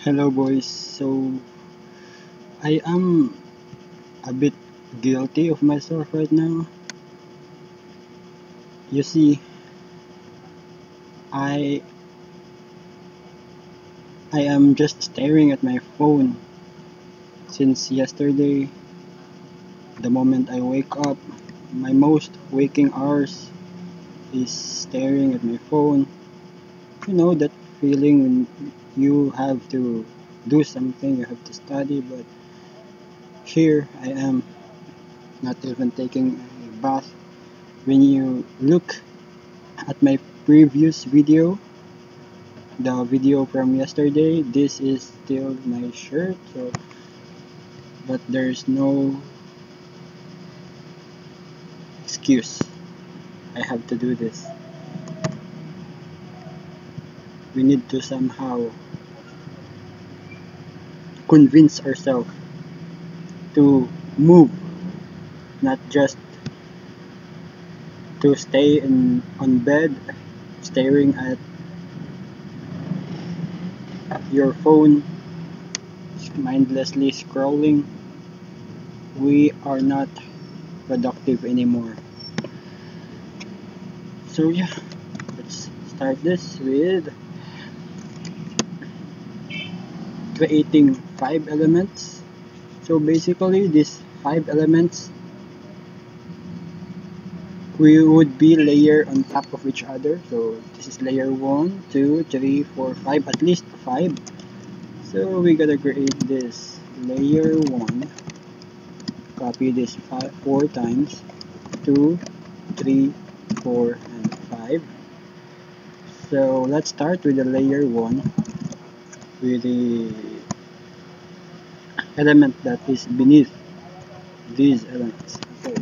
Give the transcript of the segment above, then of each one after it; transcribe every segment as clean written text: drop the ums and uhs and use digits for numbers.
Hello, boys. So, I am a bit guilty of myself right now. You see, I I am just staring at my phone since yesterday. The moment I wake up, my most waking hours is staring at my phone. You know that feeling when you have to do something, you have to study, but here I am not even taking a bath. When you look at my previous video, the video from yesterday, this is still my shirt, so but there's no excuse. I have to do this. We need to somehow convince ourselves to move, not just to stay on bed staring at your phone, mindlessly scrolling. We are not productive anymore. So yeah, let's start this with creating 5 elements. So basically, these 5 elements we would be layer on top of each other. So this is layer 1, 2, 3, 4, 5, at least 5. So we gotta create this layer 1, copy this 4 times, 2, 3, 4, and 5. So let's start with the layer 1 with the element that is beneath these elements. Okay,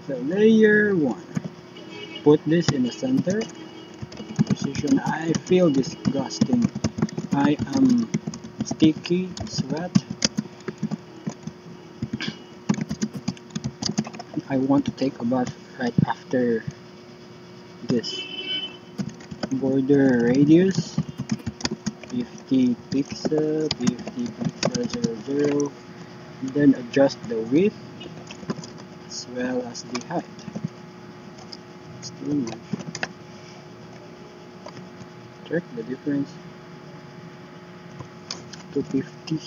so layer 1. Put this in the center position. I feel disgusting. I am sticky, sweat. I want to take a bath right after this. Border radius 50 pixel, 50 pixel 00. Then adjust the width as well as the height. It's too much. Check the difference. 250.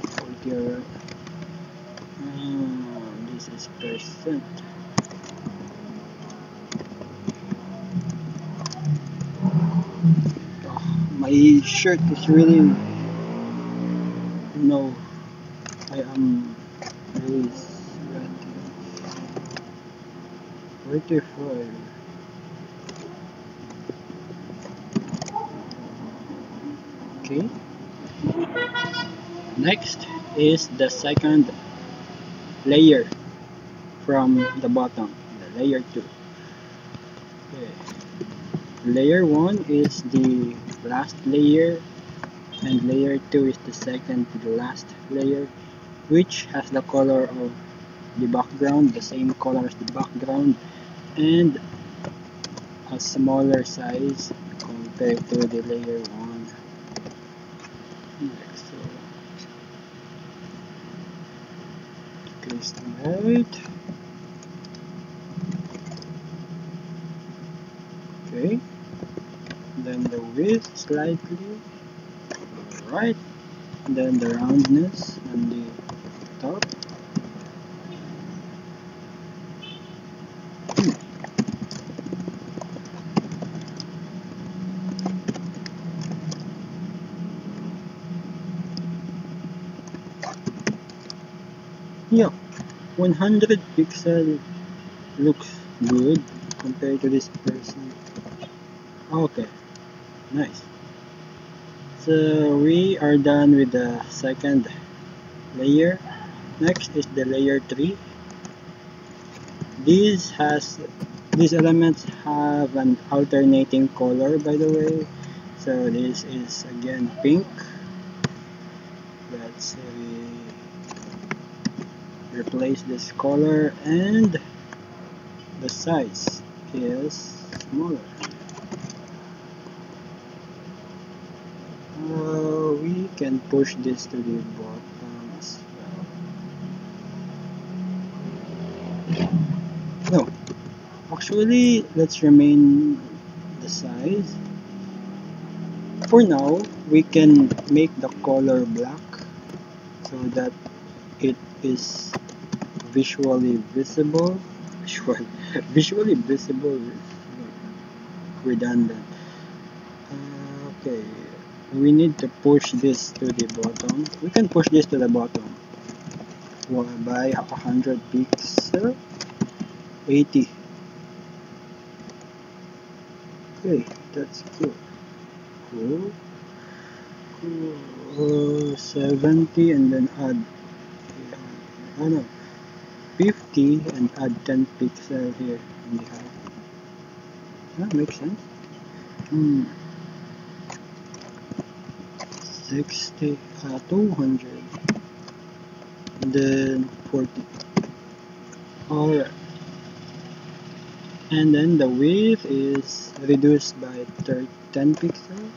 40 alright. This is percent. Oh, my shirt is really no. I am really sweaty. 45. Okay. Next is the second layer from the bottom, the layer 2. Okay. Layer 1 is the last layer and layer 2 is the second to the last layer, which has the color of the background, the same color as the background, and a smaller size compared to the layer 1. Next, so decrease the height. Okay, then the width slightly, right, then the roundness on the top. Yeah, 100 pixel looks good compared to this person. Okay, nice. So we are done with the second layer. Next is the layer 3. These elements have an alternating color, by the way. So this is again pink. Let's replace this color, and the size is smaller. can push this to the bottom as well. No, actually, let's remain the size. For now, we can make the color black so that it is visually visible. Visually visible is redundant. Okay, we need to push this to the bottom. We can push this to the bottom by 100 pixel, 80. Okay, that's good. Cool. 70 and then add, oh no, 50 and add 10 pixel here in the height. That makes sense. 60, 200, and then 40. Alright. And then the width is reduced by 10 pixels.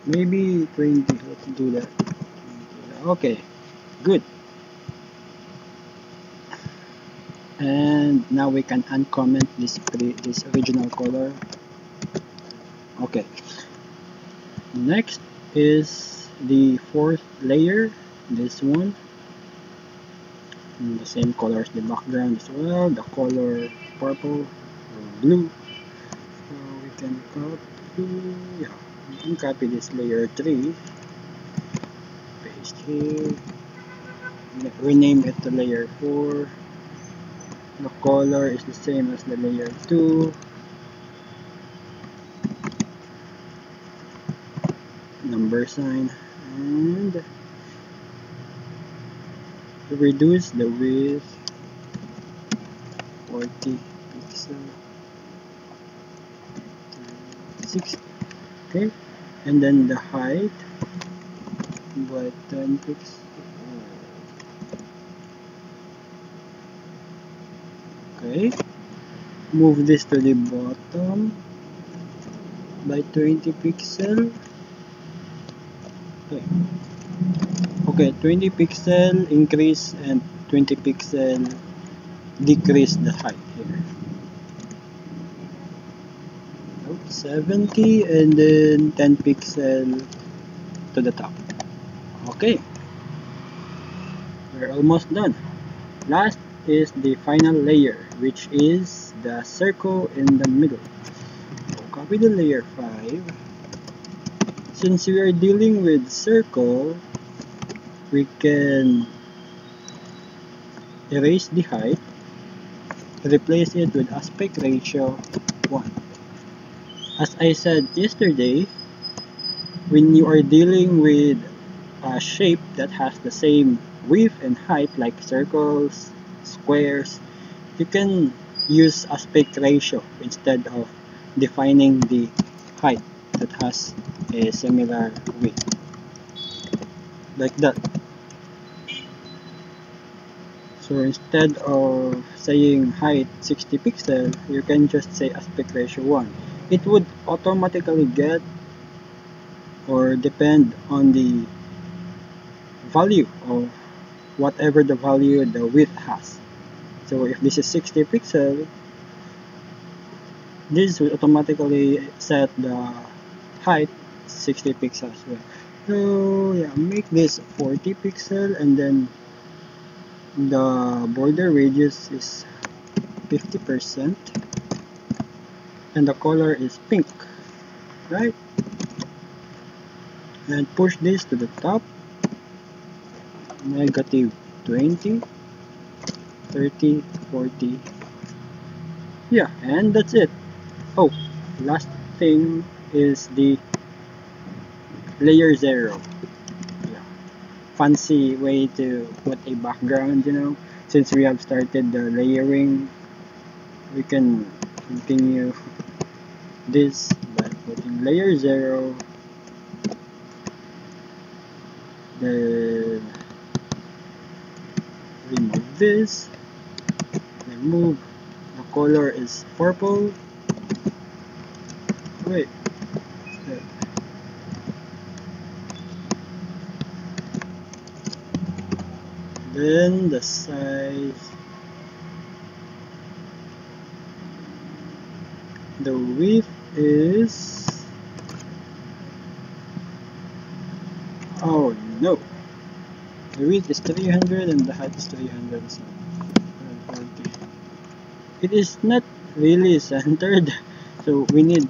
Maybe 20. Let's do that. Okay, good. And now we can uncomment this original color. Okay. Next is the fourth layer. This one. And the same color as the background as well. The color purple or blue. So we can copy this layer 3. Paste here. Rename it to layer 4. The color is the same as the layer 2. Number sign, and reduce the width 40 pixel, 60. Okay, and then the height by 10 pixels. Okay, move this to the bottom by 20 pixel. Okay, 20 pixel increase and 20 pixel decrease the height here. 70 and then 10 pixel to the top. Okay, we're almost done. Last is the final layer, which is the circle in the middle. So copy the layer 5. Since we are dealing with circle, we can erase the height, replace it with aspect ratio 1. As I said yesterday, when you are dealing with a shape that has the same width and height like circles, squares, you can use aspect ratio instead of defining the height that has a similar width, like that. So instead of saying height 60 pixel, you can just say aspect ratio 1. It would automatically get or depend on the value of whatever the value the width has. So if this is 60 pixel, this will automatically set the height 60 pixels as well. So yeah, make this 40 pixel and then the border radius is 50% and the color is pink, right? And push this to the top, negative 20, 30, 40. Yeah, and that's it. Oh, last thing is the layer 0. Yeah. Fancy way to put a background, Since we have started the layering, we can continue this by putting layer 0. Then remove this. Remove the color is purple. Wait. Then the size, the width is, oh no, the width is 300 and the height is 300, so 140. It is not really centered, so we need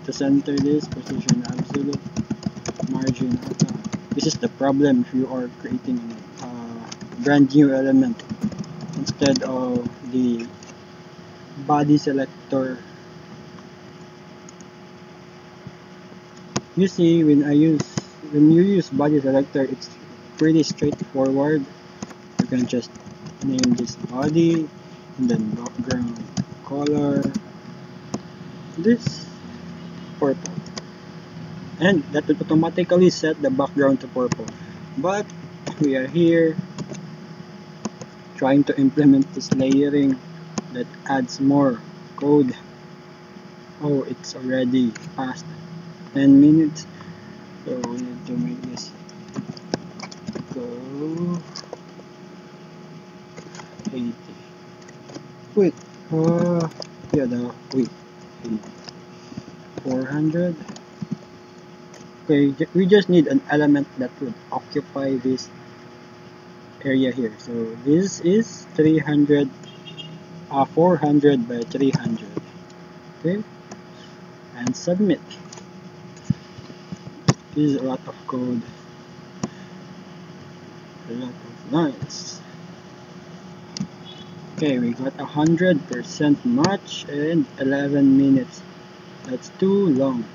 to center this, position absolute, margin auto. This is the problem if you are creating a brand new element instead of the body selector. You see, when you use body selector, it's pretty straightforward. You can just name this body and then background color, this purple, and that will automatically set the background to purple. But we are here trying to implement this layering that adds more code. Oh, it's already past 10 minutes, so we need to make this go 80. Wait, yeah, wait, 400. Okay, we just need an element that would occupy this area here. So this is 300, 400 by 300. Okay, and submit. This is a lot of code, a lot of lines. Okay, we got 100% match and 11 minutes. That's too long.